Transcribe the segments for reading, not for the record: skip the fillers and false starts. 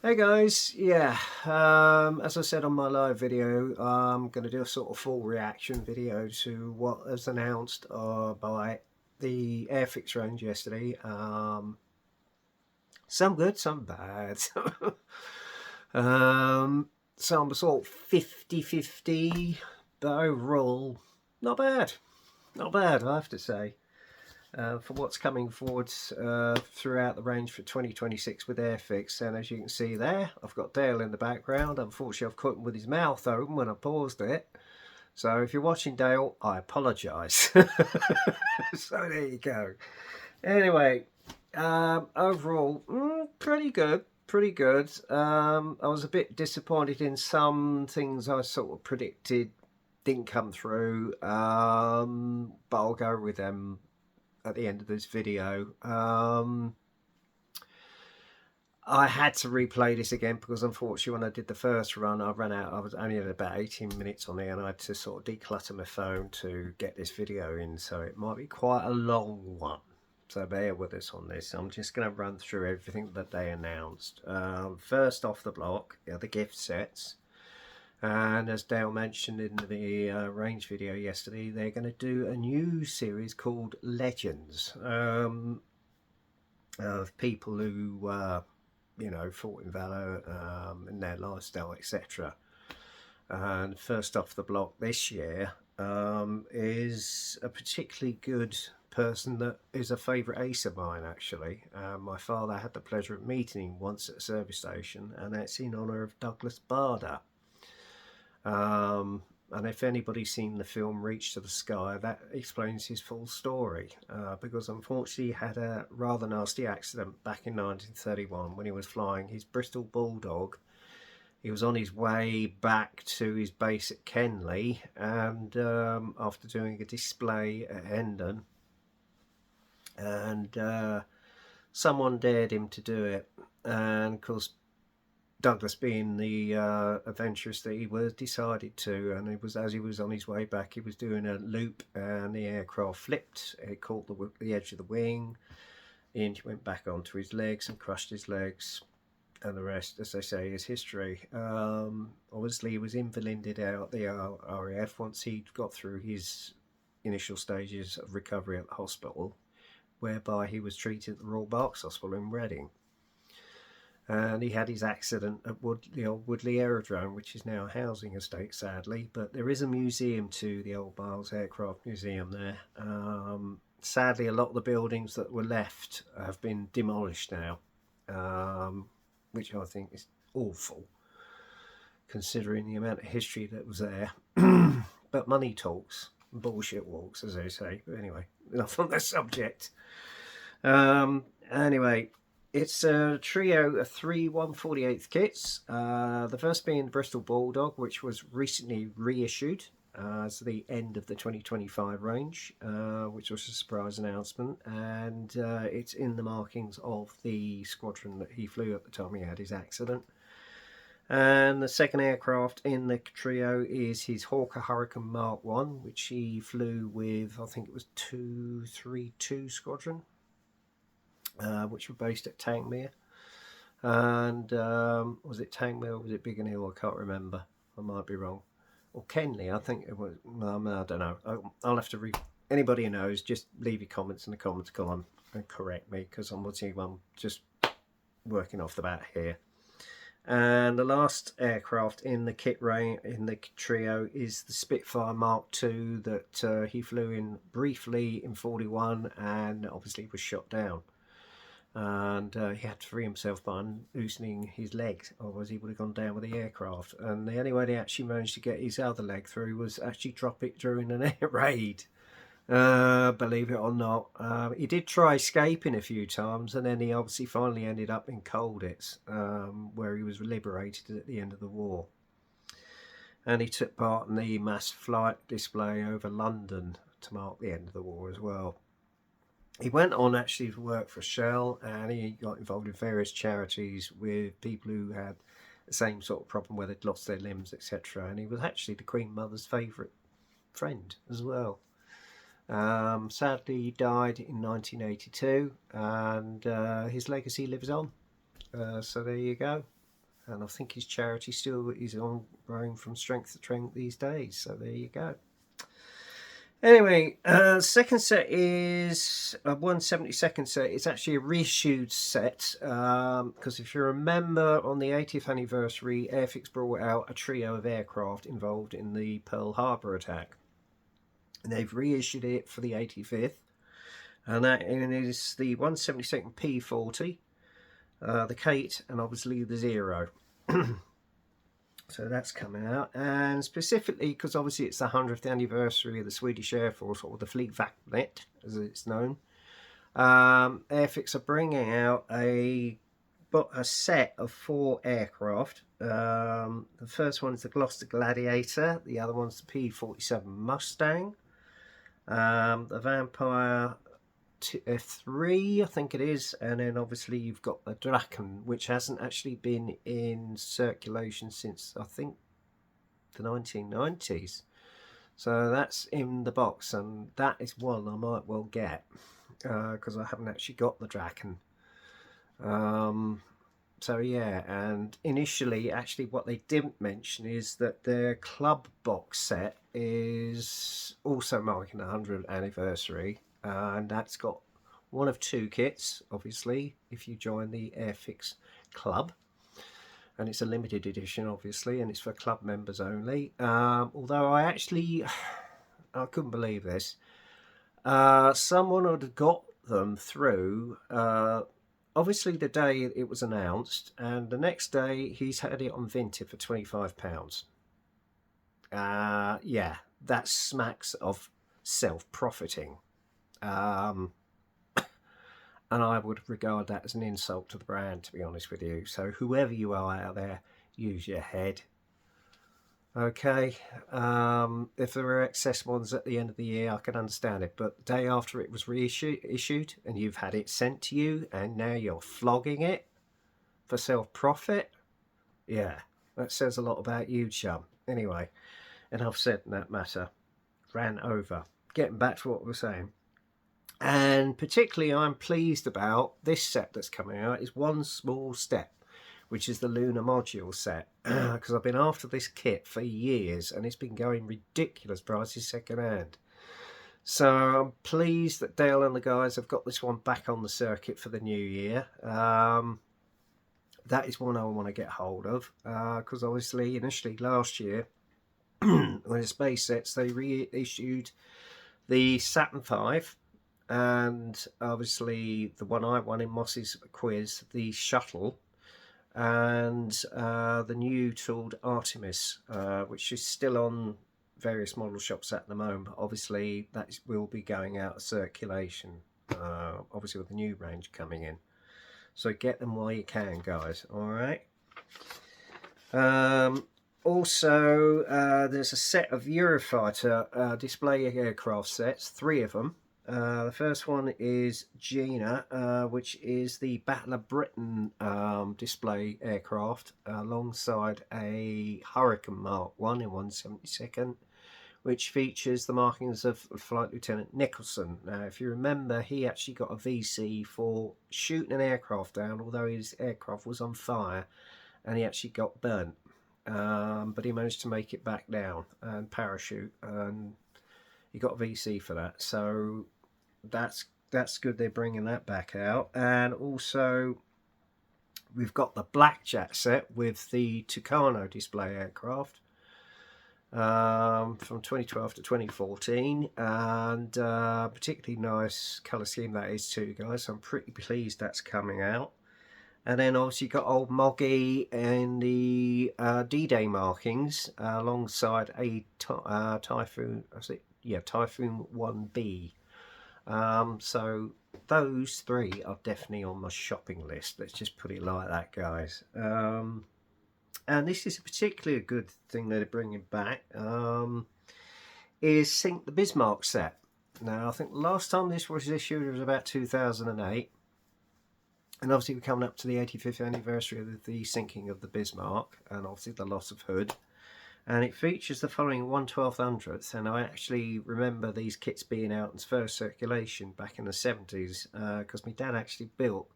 Hey guys, as I said on my live video, I'm going to do a sort of full reaction video to what was announced by the Airfix range yesterday. Some good, some bad. um, some sort of 50-50, but overall, not bad. Not bad, I have to say. For what's coming forward throughout the range for 2026 with Airfix. And as you can see there, I've got Dale in the background. Unfortunately, I've caught him with his mouth open when I paused it. So if you're watching Dale, I apologise. So there you go. Anyway, overall, pretty good. Pretty good. I was a bit disappointed in some things I sort of predicted didn't come through, but I'll go with them at the end of this video. I had to replay this again because unfortunately when I did the first run I ran out. I was only at about 18 minutes on there and I had to sort of declutter my phone to get this video in, so it might be quite a long one, so bear with us on this. I'm just going to run through everything that they announced. First off the block are the gift sets. And as Dale mentioned in the range video yesterday, they're going to do a new series called Legends, of people who, fought in valour in their lifestyle, etc. And first off the block this year is a particularly good person that is a favourite ace of mine, actually. My father had the pleasure of meeting him once at a service station, and that's in honour of Douglas Bader. And if anybody's seen the film Reach to the Sky, that explains his full story, because unfortunately he had a rather nasty accident back in 1931 when he was flying his Bristol Bulldog. He was on his way back to his base at Kenley, and after doing a display at Hendon, and someone dared him to do it, and of course Douglas, being the adventurous that he was, decided to, and it was as he was on his way back, he was doing a loop and the aircraft flipped. It caught the edge of the wing, the engine went back onto his legs and crushed his legs, and the rest, as they say, is history. Obviously he was invalided out the RAF once he'd got through his initial stages of recovery at the hospital, whereby he was treated at the Royal Berks Hospital in Reading. And he had his accident at the old Woodley Aerodrome, which is now a housing estate, sadly. But there is a museum to the old Biles Aircraft Museum there. Sadly, a lot of the buildings that were left have been demolished now, which I think is awful, considering the amount of history that was there. But money talks, bullshit walks, as they say. But anyway, enough on the subject. Anyway, it's a trio of 3 1/48 kits. The first being the Bristol Bulldog, which was recently reissued as the end of the 2025 range, which was a surprise announcement, and it's in the markings of the squadron that he flew at the time he had his accident. And the second aircraft in the trio is his Hawker Hurricane Mark 1, which he flew with, I think it was 232 Squadron, which were based at Tankmere. And was it Tankmere or was it Biggin Hill? I can't remember. I might be wrong. Or Kenley, I think it was. I don't know. I'll have to read. Anybody who knows, just leave your comments in the comments column and correct me, because I'm just working off the bat here. And the last aircraft in the kit range in the trio is the Spitfire Mark II that he flew in briefly in 41 and obviously was shot down. And he had to free himself by loosening his legs, otherwise he would have gone down with the aircraft. And the only way they actually managed to get his other leg through was actually drop it during an air raid, believe it or not. He did try escaping a few times, and then he obviously finally ended up in Colditz, where he was liberated at the end of the war. And he took part in the mass flight display over London to mark the end of the war as well. He went on actually to work for Shell, and he got involved in various charities with people who had the same sort of problem where they'd lost their limbs, etc. And he was actually the Queen Mother's favourite friend as well. Sadly, he died in 1982, and his legacy lives on. So there you go. and I think his charity still is on growing from strength to strength these days. So there you go. Anyway, second set is a 1/72nd set. It's actually a reissued set because if you remember, on the 80th anniversary, Airfix brought out a trio of aircraft involved in the Pearl Harbor attack, and they've reissued it for the 85th, and that is the 1/72nd P-40, the Kate, and obviously the Zero. So that's coming out, and specifically because obviously it's the 100th anniversary of the Swedish Air Force, or the Flygvapnet as it's known. Airfix are bringing out a set of 4 aircraft. The first one is the Gloucester Gladiator, the other one's the P-47 Mustang, the Vampire 3, I think it is, and then obviously you've got the Draken, which hasn't actually been in circulation since I think the 1990s. So that's in the box, and that is one I might well get because I haven't actually got the Draken. So yeah, and initially actually what they didn't mention is that their club box set is also marking the 100th anniversary, and that's got one of 2 kits, obviously, if you join the Airfix club, and it's a limited edition, obviously, and it's for club members only. Although I couldn't believe this. Someone had got them through obviously the day it was announced, and the next day he's had it on Vinted for £25. Yeah, that smacks of self-profiting, and I would regard that as an insult to the brand, to be honest with you. So whoever you are out there, use your head. Okay, if there were excess ones at the end of the year, I can understand it, but the day after it was reissued and you've had it sent to you and now you're flogging it for self-profit, yeah, that says a lot about you, chum. Anyway, enough said in that matter. Ran over. Getting back to what we're saying. And particularly I'm pleased about this set that's coming out is One Small Step, which is the lunar module set, because I've been after this kit for years and it's been going ridiculous prices second hand. So I'm pleased that Dale and the guys have got this one back on the circuit for the new year. That is one I want to get hold of, because obviously initially last year when the space sets, they reissued the Saturn V, and obviously the one I won in Moss's quiz, the Shuttle, and the new tooled Artemis, which is still on various model shops at the moment. Obviously that will be going out of circulation, obviously with the new range coming in, so get them while you can, guys. All right. Also, there's a set of Eurofighter display aircraft sets, 3 of them. The first one is Gina, which is the Battle of Britain display aircraft, alongside a Hurricane Mark 1 in 1/72nd, which features the markings of Flight Lieutenant Nicholson. Now, if you remember, he actually got a VC for shooting an aircraft down, although his aircraft was on fire, and he actually got burnt. But he managed to make it back down and parachute, and he got a VC for that. So that's good, they're bringing that back out. And also we've got the Blackjack set with the Tucano display aircraft from 2012 to 2014, and particularly nice colour scheme that is too, guys. So I'm pretty pleased that's coming out. And then obviously you've got old Moggy and the D-Day markings alongside a Typhoon, Typhoon 1B. So those 3 are definitely on my shopping list. Let's just put it like that, guys. And this is a particularly good thing that they're bringing back, is Sink the Bismarck set. Now, I think the last time this was issued was about 2008. And obviously we're coming up to the 85th anniversary of the sinking of the Bismarck, and obviously the loss of Hood. And it features the following 1/1200th, and I actually remember these kits being out in first circulation back in the 70s, because my dad actually built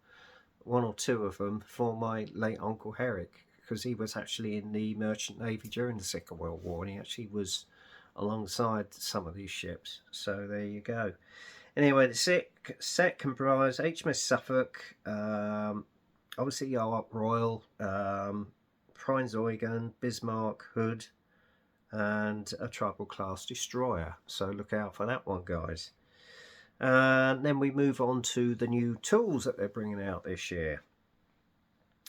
1 or 2 of them for my late Uncle Herrick, because he was actually in the Merchant Navy during the Second World War, and he actually was alongside some of these ships. So there you go. Anyway, the set comprised HMS Suffolk, obviously Yacht Royal, Eugen, Bismarck, Hood, and a Tribal class destroyer. So look out for that one, guys. And then we move on to the new tools that they're bringing out this year.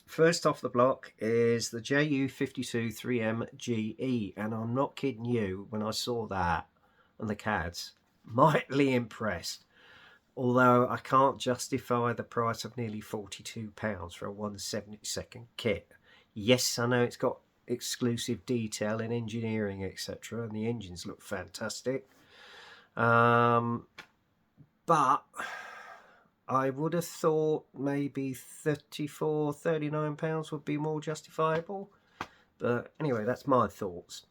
First off the block is the JU52 3M GE, and I'm not kidding you when I saw that and the CADs, mightily impressed. Although I can't justify the price of nearly £42 for a 1/72 kit. Yes, I know it's got exclusive detail in engineering, etc., and the engines look fantastic. But I would have thought maybe £39 would be more justifiable. But anyway, that's my thoughts.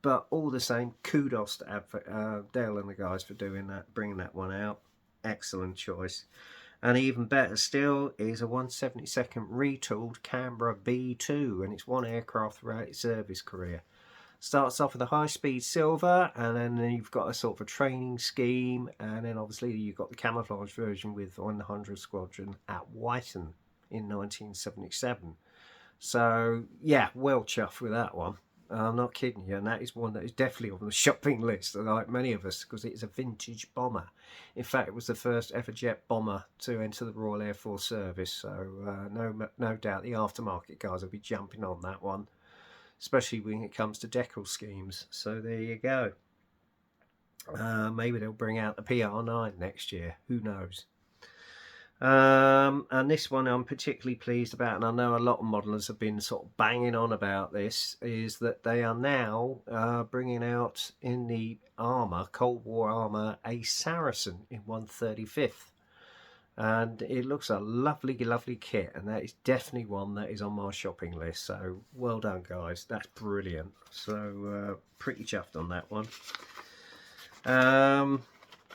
But all the same, kudos to Dale and the guys for doing that, bringing that one out. Excellent choice. And even better still is a 1/72 retooled Canberra B2, and it's one aircraft throughout its service career. Starts off with a high-speed silver, and then you've got a sort of a training scheme, and then obviously you've got the camouflage version with 100 Squadron at Whiten in 1977. So yeah, well chuffed with that one. I'm not kidding you, and that is one that is definitely on the shopping list, like many of us, because it's a vintage bomber. In fact, it was the first ever jet bomber to enter the Royal Air Force service, so no doubt the aftermarket guys will be jumping on that one, especially when it comes to decal schemes. So there you go. Maybe they'll bring out the PR9 next year, who knows. And this one I'm particularly pleased about, and I know a lot of modelers have been sort of banging on about this, is that they are now bringing out in the armour, Cold War armour, a Saracen in 1/35th. And it looks a lovely, lovely kit, and that is definitely one that is on my shopping list. So well done, guys. That's brilliant. So pretty chuffed on that one.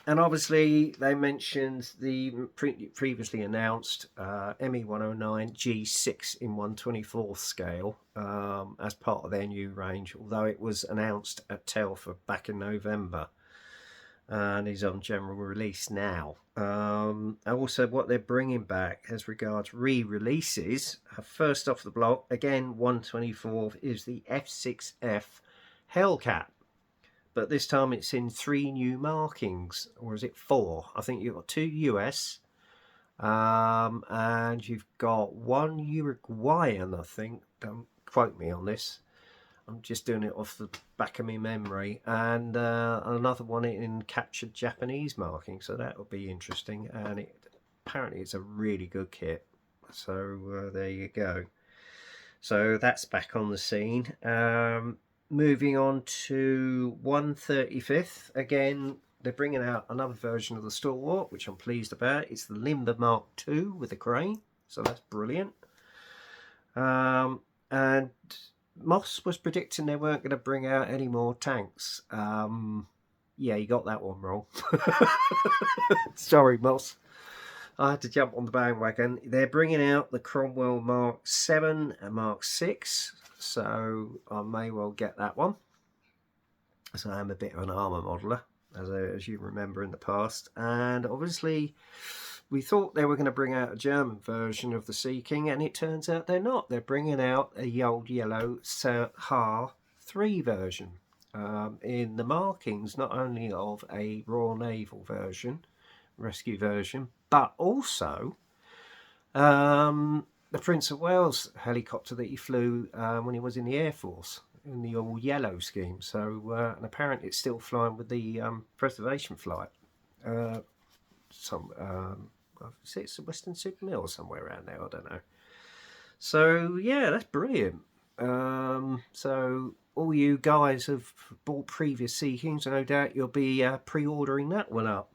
And obviously they mentioned the previously announced ME109 G6 in 1/24th scale as part of their new range, although it was announced at Telford back in November and is on general release now. Also what they're bringing back as regards re-releases, first off the block, again 1/24th, is the F6F Hellcat. But this time it's in 3 new markings, or is it 4? I think you've got 2 US, and you've got 1 Uruguayan, I think. Don't quote me on this. I'm just doing it off the back of my memory. And another one in captured Japanese marking, so that will be interesting. And apparently it's a really good kit. So there you go. So that's back on the scene. Moving on to 1/35th, again they're bringing out another version of the Stalwart, which I'm pleased about. It's the Limber Mark II with a crane, so that's brilliant. And Moss was predicting they weren't going to bring out any more tanks. Yeah, you got that one wrong. Sorry, Moss. I had to jump on the bandwagon. They're bringing out the Cromwell Mark 7 and Mark 6. So I may well get that one. So I'm a bit of an armour modeller, as you remember in the past. And obviously we thought they were going to bring out a German version of the Sea King, and it turns out they're not. They're bringing out a old yellow Har 3 version in the markings, not only of a Royal Naval version, rescue version, but also the Prince of Wales helicopter that he flew when he was in the Air Force, in the all yellow scheme. So and apparently it's still flying with the preservation flight. It's a Western Supermill or somewhere around there, I don't know. So yeah, that's brilliant. So all you guys have bought previous Sea Kings, no doubt you'll be pre-ordering that one up.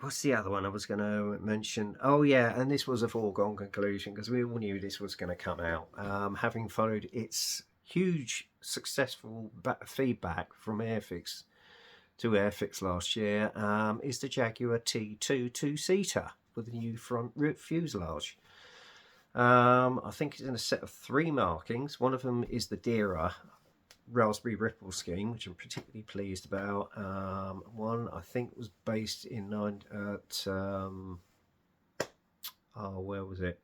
What's the other one I was going to mention? Oh yeah, and this was a foregone conclusion because we all knew this was going to come out. Having followed its huge successful feedback from Airfix to Airfix last year, is the Jaguar T2 two-seater with a new front fuselage. I think it's in a set of 3 markings. One of them is the Deera Raspberry Ripple scheme, which I'm particularly pleased about. One I think was based in where was it?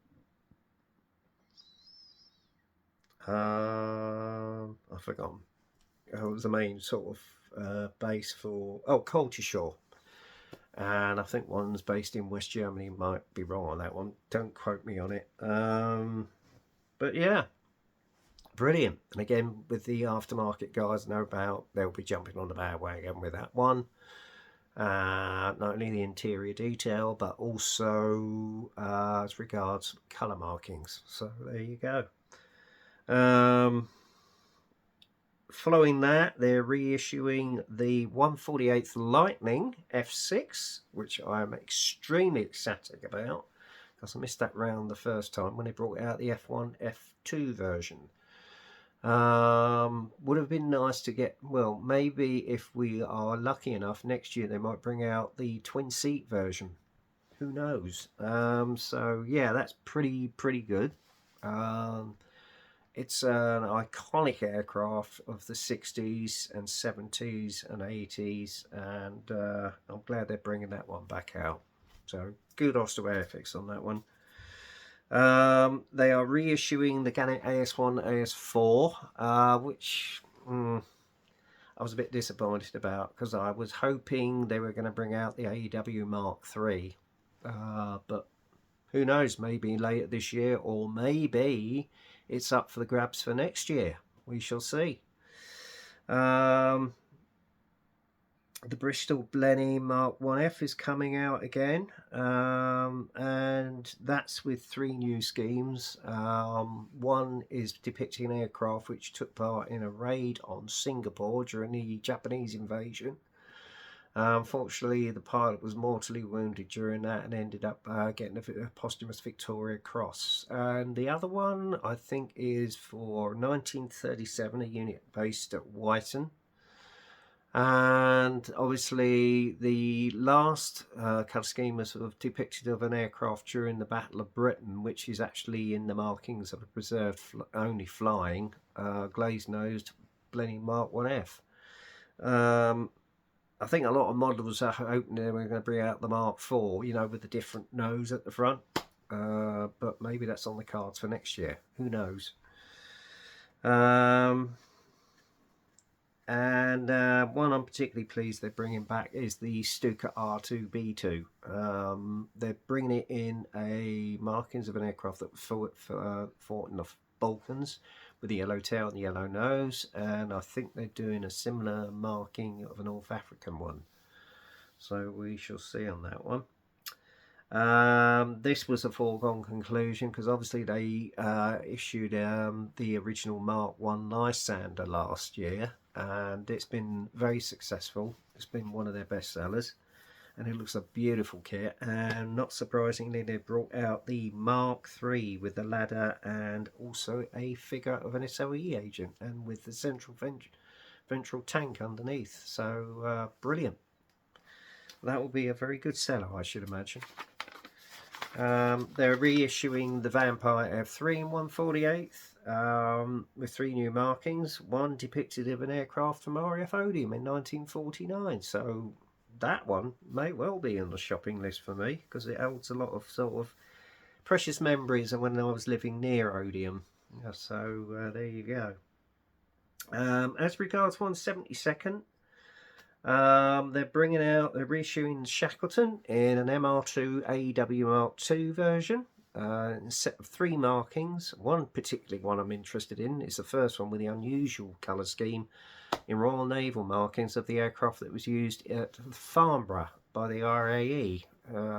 I've forgotten. It was the main sort of base for Culture Shore, and I think one's based in West Germany. Might be wrong on that one. Don't quote me on it. But yeah, brilliant. And again, with the aftermarket guys, no doubt they'll be jumping on the bandwagon with that one. Not only the interior detail, but also as regards colour markings. So there you go. Following that, they're reissuing the 1/48th Lightning F6, which I'm extremely ecstatic about, because I missed that round the first time when they brought out the F1, F2 version. Would have been nice to get, well, maybe if we are lucky enough, next year they might bring out the twin seat version. Who knows? So yeah, that's pretty good. It's an iconic aircraft of the 60s and 70s and 80s, and I'm glad they're bringing that one back out. So kudos to Airfix on that one. They are reissuing the Gannett AS1, AS4, which I was a bit disappointed about, because I was hoping they were going to bring out the AEW Mark III, but who knows, maybe later this year, or maybe it's up for the grabs for next year. We shall see. The Bristol Blenny Mark 1F is coming out again, and that's with 3 new schemes. One is depicting an aircraft which took part in a raid on Singapore during the Japanese invasion. Unfortunately, the pilot was mortally wounded during that and ended up getting a posthumous Victoria Cross. And the other one, I think, is for 1937, a unit based at Whiten. And obviously, the last colour scheme was sort of depicted of an aircraft during the Battle of Britain, which is actually in the markings of a preserved only flying glazed-nosed Blenny Mark 1F. I think a lot of models are hoping they were going to bring out the Mark IV, you know, with the different nose at the front. But maybe that's on the cards for next year. Who knows? And one I'm particularly pleased they're bringing back is the Stuka R2B2. They're bringing it in a markings of an aircraft that fought in the Balkans, with the yellow tail and the yellow nose, and I think they're doing a similar marking of a North African one. So we shall see on that one. This was a foregone conclusion, because obviously they issued the original Mark 1 Lysander last year, and it's been very successful. It's been one of their best sellers, and it looks a beautiful kit. And not surprisingly, they brought out the Mark III with the ladder and also a figure of an SOE agent, and with the central ventral tank underneath. So brilliant. That will be a very good seller, I should imagine. They're reissuing the Vampire F3 in 1/48th with 3 new markings. One depicted of an aircraft from RAF Odium in 1949. So that one may well be on the shopping list for me, because it holds a lot of sort of precious memories of when I was living near Odium. So there you go. As regards 1/72nd, they're reissuing Shackleton in an MR2 AEW Mark II version, in a set of 3 markings. One particularly one I'm interested in is the first one with the unusual colour scheme in Royal Naval markings of the aircraft that was used at Farnborough by the RAE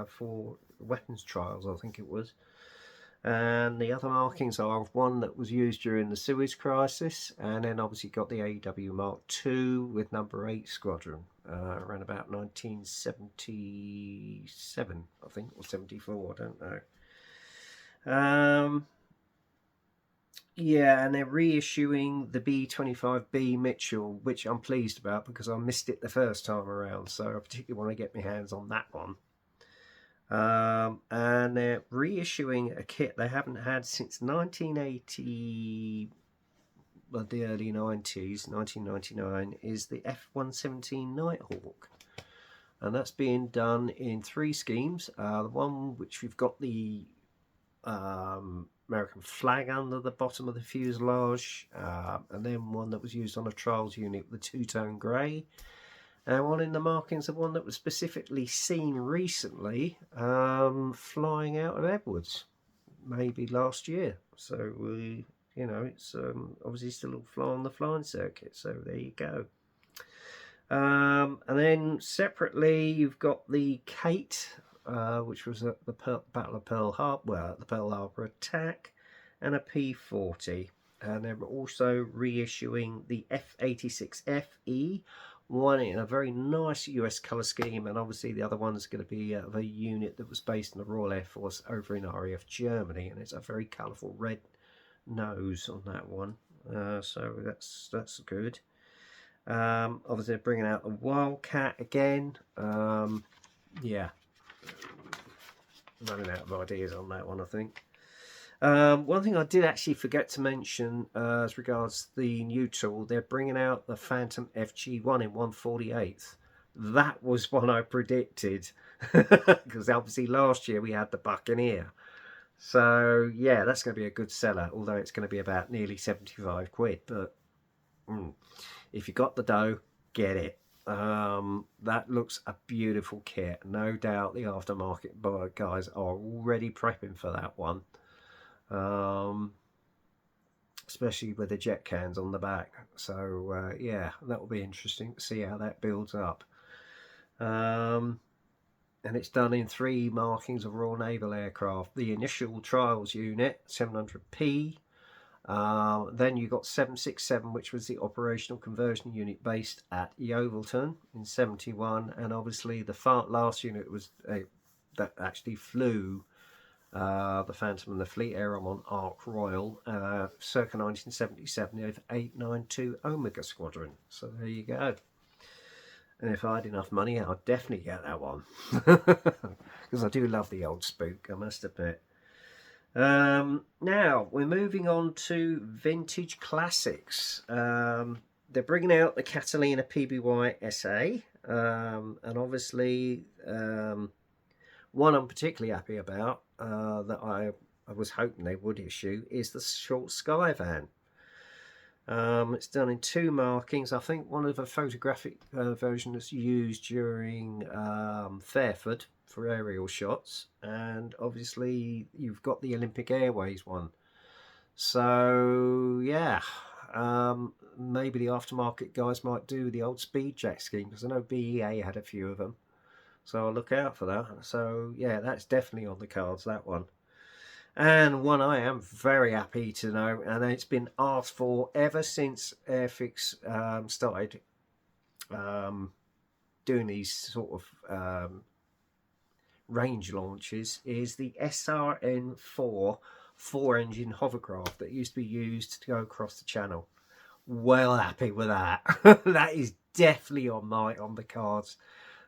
for weapons trials, I think it was. And the other markings are of one that was used during the Suez Crisis, and then obviously got the AEW Mark II with number 8 Squadron around about 1977, I think, or 74, I don't know. Yeah, and they're reissuing the B-25B Mitchell, which I'm pleased about, because I missed it the first time around, so I particularly want to get my hands on that one. And they're reissuing a kit they haven't had since 1980, well, the early 90s, 1999, is the F-117 Nighthawk. And that's being done in 3 schemes. The one which we've got the American flag under the bottom of the fuselage, and then one that was used on a trials unit with a 2-tone grey, and one in the markings of one that was specifically seen recently flying out of Edwards, maybe last year. So it's obviously still fly on the flying circuit. So there you go. And then separately, you've got the Kate, which was at the Battle of Pearl Harbor, well, at the Pearl Harbor attack, and a P-40. And they're also reissuing the F-86FE, one in a very nice US colour scheme, and obviously the other one's going to be of a unit that was based in the Royal Air Force over in RAF Germany, and it's a very colourful red nose on that one. So that's good. Obviously they're bringing out the Wildcat again. Yeah, running out of ideas on that one, I think. One thing I did actually forget to mention as regards the new tool, they're bringing out the Phantom FG1 in 1/48. That was one I predicted, because obviously last year we had the Buccaneer. So yeah, that's going to be a good seller, although it's going to be about nearly 75 quid. But if you got the dough, get it. That looks a beautiful kit. No doubt the aftermarket guys are already prepping for that one. Especially with the jet cans on the back. So yeah, that will be interesting to see how that builds up. And it's done in 3 markings of Royal Naval aircraft. The initial trials unit, 700P. Then you got 767, which was the operational conversion unit based at Yeovilton in 71, and obviously the last unit was that actually flew the Phantom and the Fleet Airborne Ark Royal circa 1977, the 892 Omega Squadron. So there you go. And if I had enough money, I'd definitely get that one, because I do love the old spook, I must admit. Now we're moving on to vintage classics. They're bringing out the Catalina PBY SA, and obviously one I'm particularly happy about that I was hoping they would issue is the Short Skyvan. It's done in 2 markings. I think one of the photographic version is used during Fairford for aerial shots, and obviously you've got the Olympic Airways one. So yeah, maybe the aftermarket guys might do the old Speedjack scheme, because I know BEA had a few of them, so I'll look out for that. So yeah, that's definitely on the cards, that one. And one I am very happy to know, and it's been asked for ever since Airfix started doing these sort of range launches, is the SRN4 4-engine hovercraft that used to be used to go across the channel. Well happy with that. That is definitely on the cards.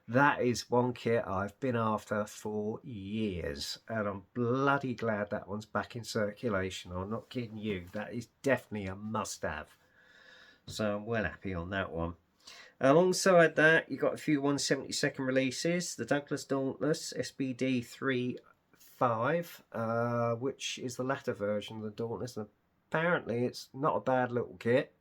That is one kit I've been after for years, and I'm bloody glad that one's back in circulation. I'm not kidding you. That is definitely a must-have. So I'm well happy on that one. Alongside that, you've got a few 172nd releases. The Douglas Dauntless SBD 3.5, which is the latter version of the Dauntless, and apparently it's not a bad little kit.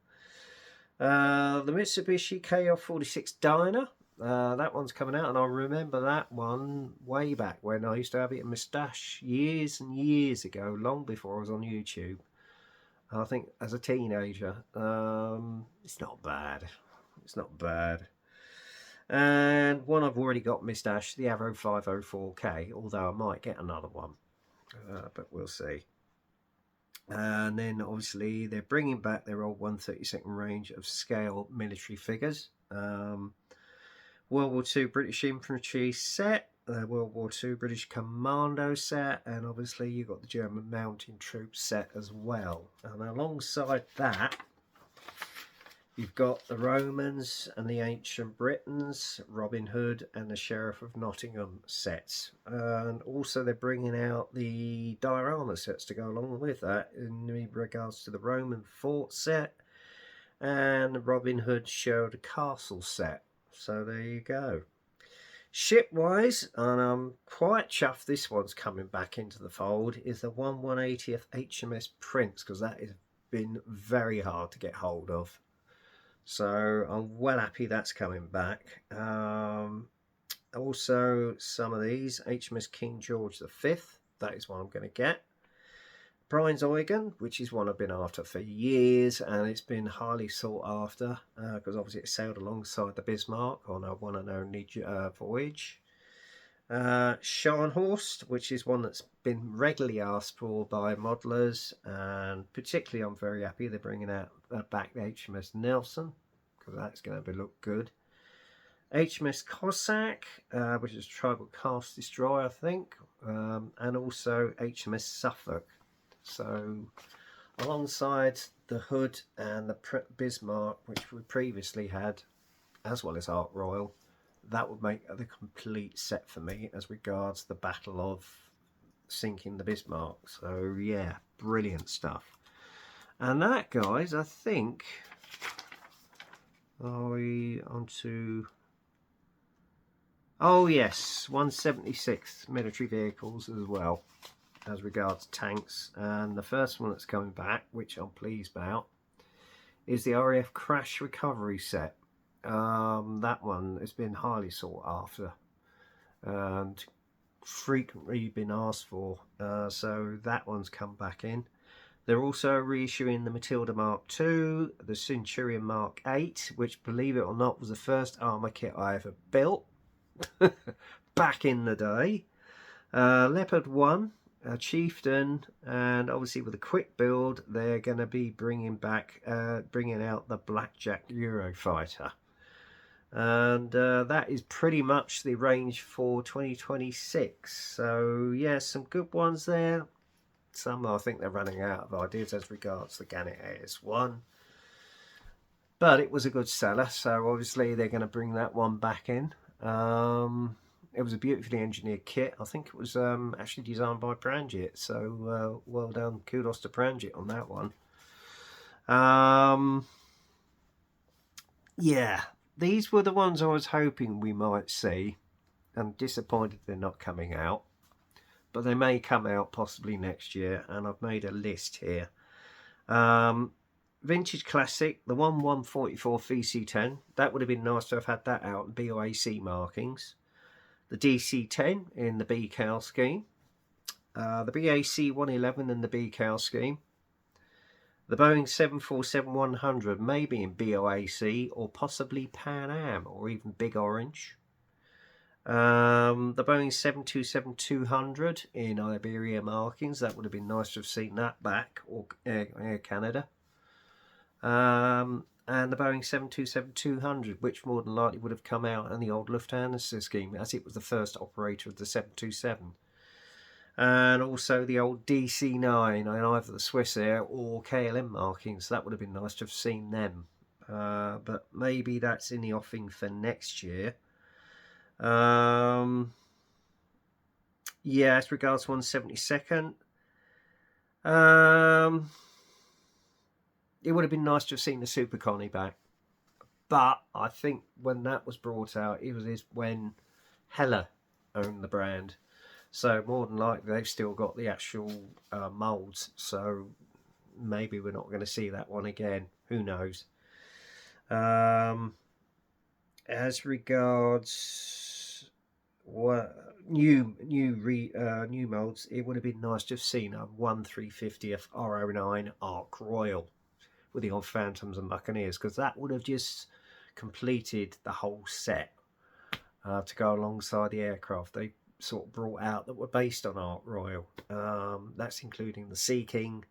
The Mitsubishi KL46 Dyna. That one's coming out, and I remember that one way back when I used to have it in my stash years and years ago, long before I was on YouTube. I think as a teenager. It's not bad. It's not bad. And one I've already got in my stash, the Avro 504K, although I might get another one, but we'll see. And then obviously they're bringing back their old 132nd range of scale military figures. World War II British Infantry set, the World War II British Commando set, and obviously you've got the German Mountain Troops set as well. And alongside that, You've got the Romans and the Ancient Britons, Robin Hood and the Sheriff of Nottingham sets. And also they're bringing out the diorama sets to go along with that in regards to the Roman fort set and Robin Hood Sherwood Castle set. So there you go. Ship-wise, and I'm quite chuffed this one's coming back into the fold, is the 1/180th HMS Prince, because that has been very hard to get hold of. So I'm well happy that's coming back. Also, some of these, HMS King George V, that is what I'm going to get. Brian's Eugen, which is one I've been after for years, and it's been highly sought after because obviously it sailed alongside the Bismarck on a one and only voyage. Scharnhorst, which is one that's been regularly asked for by modelers, and particularly I'm very happy they're bringing out back the HMS Nelson, because that's going to look good. HMS Cossack, which is a tribal cast destroyer, I think, and also HMS Suffolk. So alongside the Hood and the Bismarck, which we previously had, as well as Ark Royal, that would make the complete set for me as regards the battle of sinking the Bismarck. So yeah, brilliant stuff. And that, guys, I think, are we on to... Oh yes, 176th military vehicles as well, as regards tanks. And the first one that's coming back, which I'm pleased about, is the RAF Crash Recovery set. That one has been highly sought after and frequently been asked for, so that one's come back in. They're also reissuing the Matilda Mark II, the Centurion Mark VIII, which, believe it or not, was the first armour kit I ever built back in the day. Leopard 1, a Chieftain, and obviously with a quick build they're going to be bringing out the Blackjack Eurofighter, and that is pretty much the range for 2026. So yeah, some good ones there. Some I think they're running out of ideas as regards the Gannet AS1, but it was a good seller, so obviously they're going to bring that one back in. It was a beautifully engineered kit. I think it was actually designed by Pranjit, so well done, kudos to Pranjit on that one. Yeah, these were the ones I was hoping we might see. I'm disappointed they're not coming out, but they may come out possibly next year, and I've made a list here. Vintage Classic, the 1/144 VC10, that would have been nice to have had that out in BOAC markings. The DC10 in the BCAL scheme, the BAC 111 in the BCAL scheme, the Boeing 747-100 maybe in BOAC or possibly Pan Am or even Big Orange. The Boeing 727-200 in Iberia markings, that would have been nice to have seen that back, or Air Canada. And the Boeing 727-200, which more than likely would have come out in the old Lufthansa scheme, as it was the first operator of the 727. And also the old DC-9 in either the Swiss Air or KLM markings. That would have been nice to have seen them. But maybe that's in the offing for next year. Yeah, as regards 172nd, it would have been nice to have seen the Super Connie back, but I think when that was brought out, it was when Hella owned the brand, so more than likely they've still got the actual moulds, so maybe we're not going to see that one again, who knows. As regards new moulds, it would have been nice to have seen a 1/350th R09 Ark Royal with the old Phantoms and Buccaneers, because that would have just completed the whole set to go alongside the aircraft they sort of brought out that were based on Ark Royal. That's including the Sea King,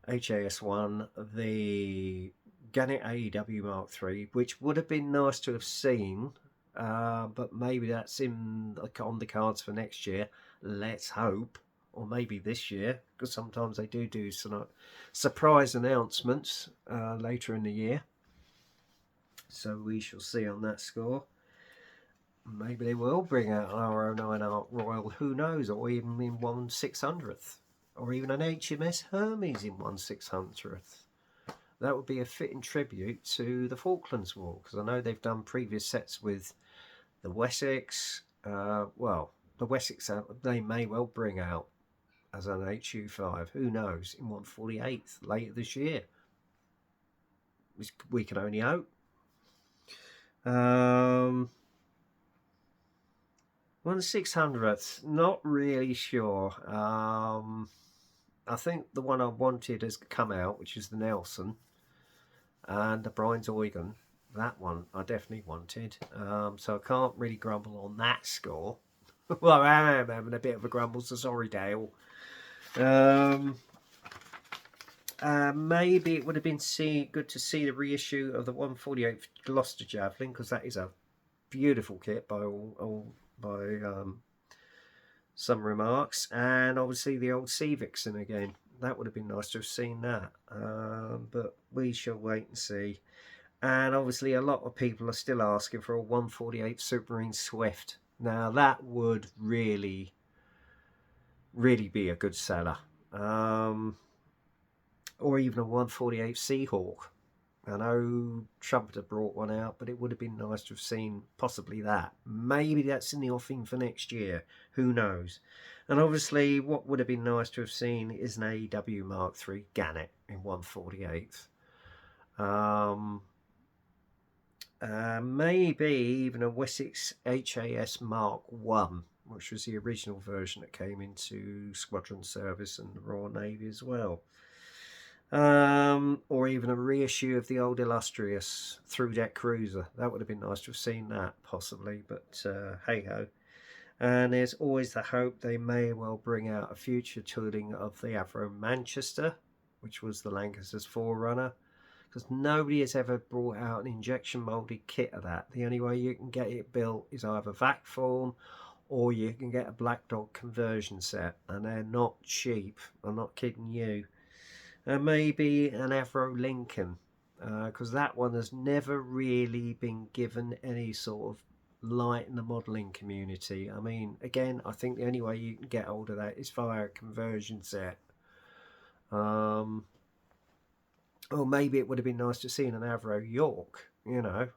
HAS1, the Gannet AEW Mark III, which would have been nice to have seen, but maybe that's on the cards for next year. Let's hope. Or maybe this year, because sometimes they do some surprise announcements later in the year. So we shall see on that score. Maybe they will bring out an R09 Art Royal, who knows, or even in 1/600th, or even an HMS Hermes in 1/600th. That would be a fitting tribute to the Falklands War, because I know they've done previous sets with the Wessex. Well, the Wessex they may well bring out as an HU5, who knows, in 1/48th later this year. We can only hope. 1/600th, not really sure. I think the one I wanted has come out, which is the Nelson and the Brian's Eugen. That one I definitely wanted. So I can't really grumble on that score. Well, I am having a bit of a grumble, so sorry, Dale. Maybe it would have been good to see the reissue of the 1/48th Gloucester Javelin, because that is a beautiful kit by some remarks, and obviously the old Sea Vixen again. That would have been nice to have seen that, but we shall wait and see. And obviously a lot of people are still asking for a 1/48 Supermarine Swift. Now that would really be a good seller, or even a 1/48 Seahawk. I know Trumpeter brought one out, but it would have been nice to have seen possibly that. Maybe that's in the offing for next year. Who knows? And obviously, what would have been nice to have seen is an AEW Mark III Gannet in 1/48th. Maybe even a Wessex HAS Mark I, which was the original version that came into Squadron Service and the Royal Navy as well. Or even a reissue of the old illustrious through deck cruiser. That would have been nice to have seen that possibly, but hey ho. And there's always the hope they may well bring out a future tooling of the Avro Manchester, which was the Lancaster's forerunner, because nobody has ever brought out an injection molded kit of that. The only way you can get it built is either vac form, or you can get a Black Dog conversion set, and they're not cheap. I'm not kidding you. Maybe an Avro Lincoln, because that one has never really been given any sort of light in the modelling community. I mean, again, I think the only way you can get hold of that is via a conversion set. Or maybe it would have been nice to see an Avro York, you know,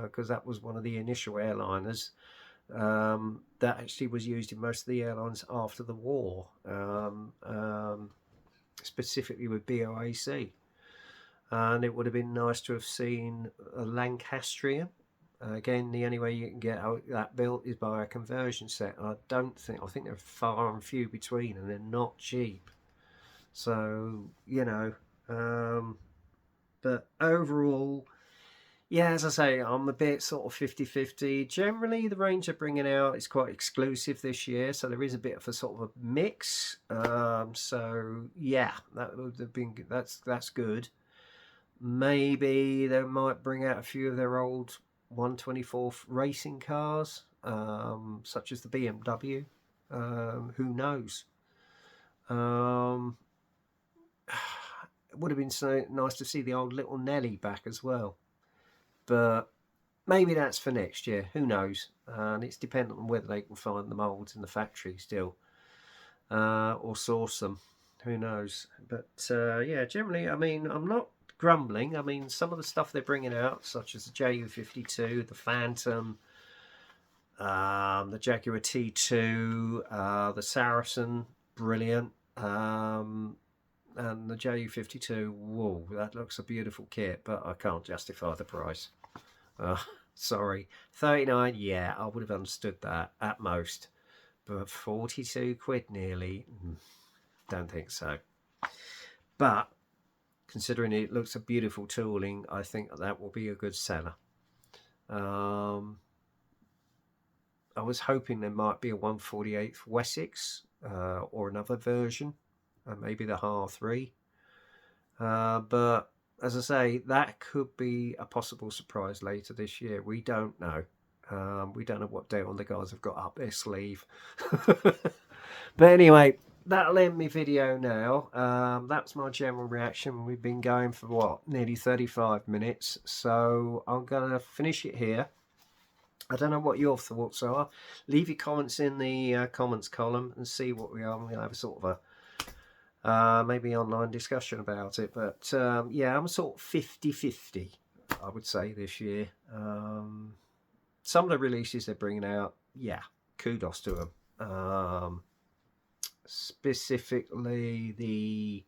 because that was one of the initial airliners that actually was used in most of the airlines after the war. Specifically with BOAC, and it would have been nice to have seen a Lancastrian. Again, the only way you can get that built is by a conversion set. I think they're far and few between, and they're not cheap. So you know, but overall, yeah, as I say, I'm a bit sort of 50-50. Generally, the range they're bringing out is quite exclusive this year, so there is a bit of a sort of a mix. So yeah, that would have been that's good. Maybe they might bring out a few of their old 1/24 racing cars, such as the BMW. Who knows? It would have been so nice to see the old Little Nelly back as well. But maybe that's for next year. Who knows? And it's dependent on whether they can find the moulds in the factory still, or source them. Who knows? But yeah, generally, I mean, I'm not grumbling. I mean, some of the stuff they're bringing out, such as the JU-52, the Phantom, the Jaguar T2, the Saracen, brilliant. And the JU-52, whoa, that looks a beautiful kit, but I can't justify the price. Sorry, 39, yeah, I would have understood that at most, but 42 quid nearly, don't think so. But considering it looks a beautiful tooling, I think that will be a good seller. I was hoping there might be a 1/48 Wessex, or another version, maybe the HAR3, but as I say, that could be a possible surprise later this year. We don't know. We don't know what Dale and the guys have got up their sleeve. But anyway, that'll end my video now. That's my general reaction. We've been going for what, nearly 35 minutes, so I'm gonna finish it here. I don't know what your thoughts are. Leave your comments in the comments column and see what we are. We'll have a sort of a maybe online discussion about it. But yeah, I'm sort of 50-50, I would say, this year. Some of the releases they're bringing out, yeah, kudos to them. Specifically the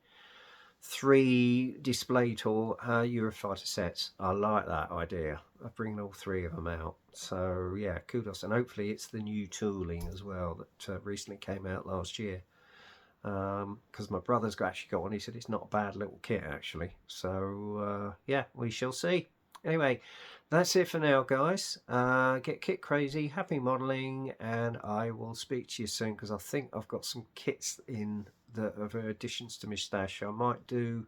3 display tour Eurofighter sets. I like that idea of bringing all 3 of them out. So yeah, kudos, and hopefully it's the new tooling as well that recently came out last year. Because my brother's actually got one. He said it's not a bad little kit actually. So yeah, we shall see. Anyway, that's it for now, guys. Get kit crazy, happy modelling, and I will speak to you soon, because I think I've got some kits in that are additions to my stash. I might do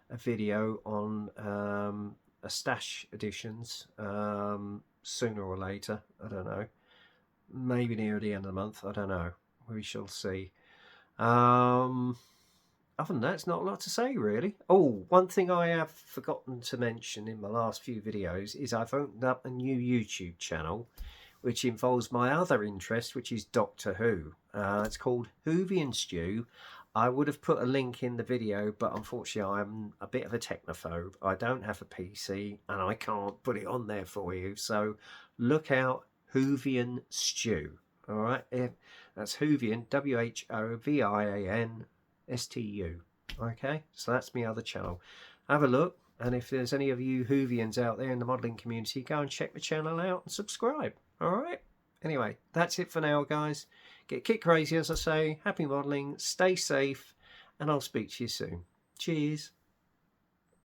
a video on a stash additions sooner or later. I don't know. Maybe near the end of the month. I don't know. We shall see. Other than that, it's not a lot to say, really. Oh, one thing I have forgotten to mention in my last few videos is I've opened up a new YouTube channel which involves my other interest, which is Doctor Who. It's called Whovian Stew. I would have put a link in the video, but unfortunately I'm a bit of a technophobe. I don't have a PC and I can't put it on there for you. So look out, Whovian Stew. All right, that's Whovian, WHOVIAN STU. Okay, so that's my other channel. Have a look, and if there's any of you Whovians out there in the modelling community, go and check the channel out and subscribe. Alright, anyway, that's it for now, guys. Get kit crazy, as I say. Happy modelling, stay safe, and I'll speak to you soon. Cheers.